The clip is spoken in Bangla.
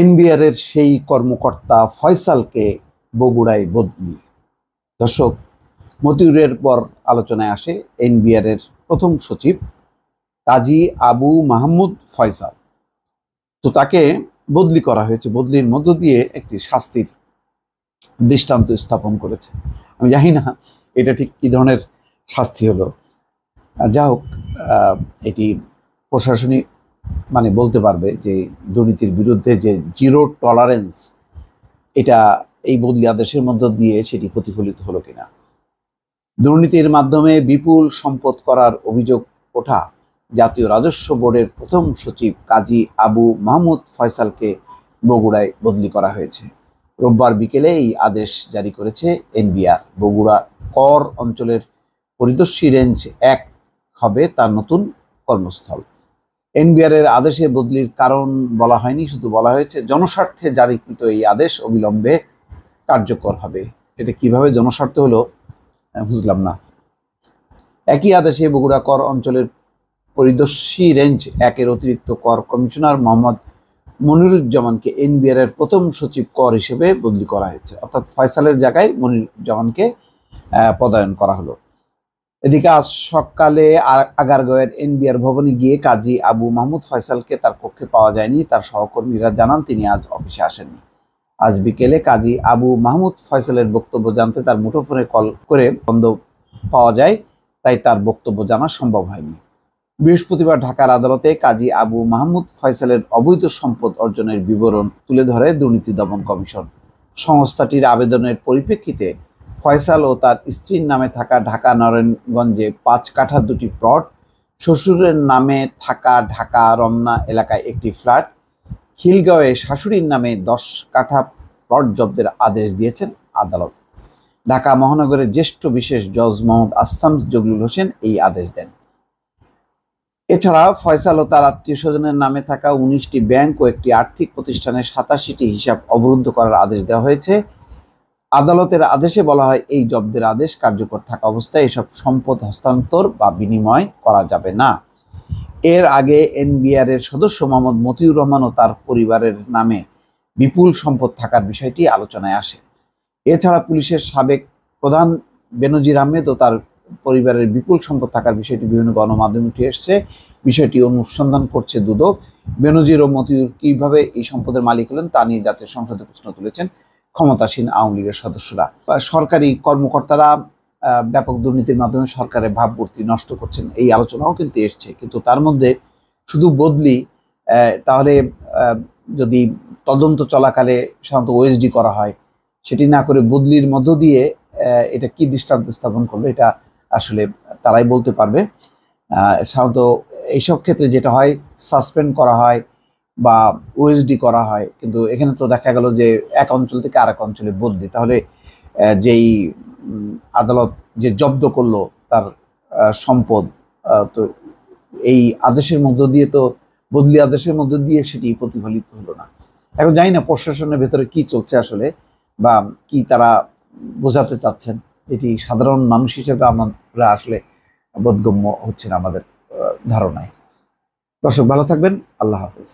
এনবিআর এর সেই কর্মকর্তা ফয়সালকে বগুড়ায় বদলি। দর্শক, মতিউরের পর আলোচনায় আসে এনবিআর এর প্রথম সচিব কাজী আবু মাহমুদ ফয়সাল। তো তাকে বদলি করা হয়েছে, বদলির মধ্য দিয়ে একটি শাস্তির দৃষ্টান্ত স্থাপন করেছে। আমি জানি না এটা ঠিক কী ধরনের শাস্তি হলো। যা হোক, এটি প্রশাসনিক বলতে পারবে যে দুর্নীতির বিরুদ্ধে যে জিরো টলারেন্স, এটা এই বদলি আদেশের মধ্য দিয়ে সেটি প্রতিফলিত হলো কিনা। দুর্নীতির মাধ্যমে বিপুল সম্পদ করার অভিযোগ ওঠা জাতীয় রাজস্ব বোর্ডের প্রথম সচিব কাজী আবু মাহমুদ ফয়সালকে বগুড়ায় বদলি করা হয়েছে। রোববার বিকেলে এই আদেশ জারি করেছে এনবিআর। বগুড়া কর অঞ্চলের পরিদর্শী রেঞ্জ 1 হবে তার নতুন কর্মস্থল। এনবিআর এর আদেশে বদলির কারণ বলা হয়নি, শুধু বলা হয়েছে জনস্বার্থে জারিকৃত এই আদেশ অবিলম্বে কার্যকর হবে। এটা কিভাবে জনস্বার্থ হলো বুঝলাম না। একই আদেশে বগুড়া কর অঞ্চলের পরিদর্শী রেঞ্জ 1-এর অতিরিক্ত কর কমিশনার মোহাম্মদ মনিরুজ্জামানকে এনবিআর এর প্রথম সচিব কর হিসেবে বদলি করা হয়েছে। অর্থাৎ ফয়সালের জায়গায় মনিরুজ্জামানকে পদায়ন করা হলো। এদিকে আজ সকালে আগারগাঁওয়ের এনবিআর ভবনে গিয়ে কাজী আবু মাহমুদ ফয়সালকে তার কক্ষে পাওয়া যায়নি। তার সহকর্মীরা জানান তিনি আজ অফিসে আসেননি। আজ বিকেলে কাজী আবু মাহমুদ ফয়সালের বক্তব্য জানতে তার মুঠোফোনে কল করে বন্ধ পাওয়া যায়, তাই তার বক্তব্য জানা সম্ভব হয়নি। বৃহস্পতিবার ঢাকার আদালতে কাজী আবু মাহমুদ ফয়সালের অবৈধ সম্পদ অর্জনের বিবরণ তুলে ধরে দুর্নীতি দমন কমিশন। সংস্থাটির আবেদনের পরিপ্রেক্ষিতে ফয়সাল ও তার স্ত্রীর নামে থাকা ঢাকা নারায়ণগঞ্জে 5 কাঠা 2টি প্লট, শ্বশুরের নামে থাকা ঢাকা রমনা এলাকায় একটি ফ্ল্যাট, খিলগাঁওয়ে শাশুড়ির নামে 10 কাঠা প্লট জব্দের আদেশ দিয়েছেন আদালত। ঢাকা মহানগরের জ্যেষ্ঠ বিশেষ জজ মোহাম্মদ আসাম জগলুল হোসেন এই আদেশ দেন। এছাড়া ফয়সাল ও তার আত্মীয় স্বজনের নামে থাকা 19টি ব্যাংক ও একটি আর্থিক প্রতিষ্ঠানের 87টি হিসাব অবরুদ্ধ করার আদেশ দেওয়া হয়েছে। আদালতের আদেশে বলা হয়, এই জব্দের আদেশ কার্যকর থাকা অবস্থায় এসব সম্পদ হস্তান্তর বা বিনিময় করা যাবে না। এর আগে এনবিআর এর সদস্য মোহাম্মদ মতিউর রহমান ও তার পরিবারের নামে বিপুল সম্পদ থাকার বিষয়টি আলোচনায় আসে। এছাড়া পুলিশের সাবেক প্রধান বেনজির আহমেদ ও তার পরিবারের বিপুল সম্পদ থাকার বিষয়টি বিভিন্ন গণমাধ্যমে উঠে এসছে। বিষয়টি অনুসন্ধান করছে দুদক। বেনজির ও মতিউর কিভাবে এই সম্পদের মালিক হলেন তা নিয়ে জাতীয় সংসদে প্রশ্ন তুলেছেন ক্ষমতাসীন আওয়ামী লীগের সদস্যরা। সরকারি কর্মকর্তারা ব্যাপক দুর্নীতির মাধ্যমে সরকারের ভাবমূর্তি নষ্ট করছেন, এই আলোচনাও কিন্তু এসছে। কিন্তু তার মধ্যে শুধু বদলি, তাহলে যদি তদন্ত চলাকালে সাধারণত ওএসডি করা হয়, সেটি না করে বদলির মধ্য দিয়ে এটা কি দৃষ্টান্ত স্থাপন করবে, এটা আসলে তারাই বলতে পারবে। সাধারণত এইসব ক্ষেত্রে যেটা হয়, সাসপেন্ড করা হয় বা ওএসডি করা হয়, কিন্তু এখানে তো দেখা গেল যে এক অঞ্চল থেকে আরেক অঞ্চলে বদলি। তাহলে যেই আদালত যে জব্দ করলো তার সম্পদ, তো এই আদেশের মধ্য দিয়ে, তো বদলি আদেশের মধ্য দিয়ে সেটি প্রতিফলিত হলো না। এখন জানি না প্রশাসনের ভেতরে কি চলছে আসলে, বা কি তারা বোঝাতে চাচ্ছেন, এটি সাধারণ মানুষ হিসেবে আমরা আসলে বোধগম্য হচ্ছে না আমাদের ধারণায়। দর্শক, ভালো থাকবেন। আল্লাহ হাফেজ।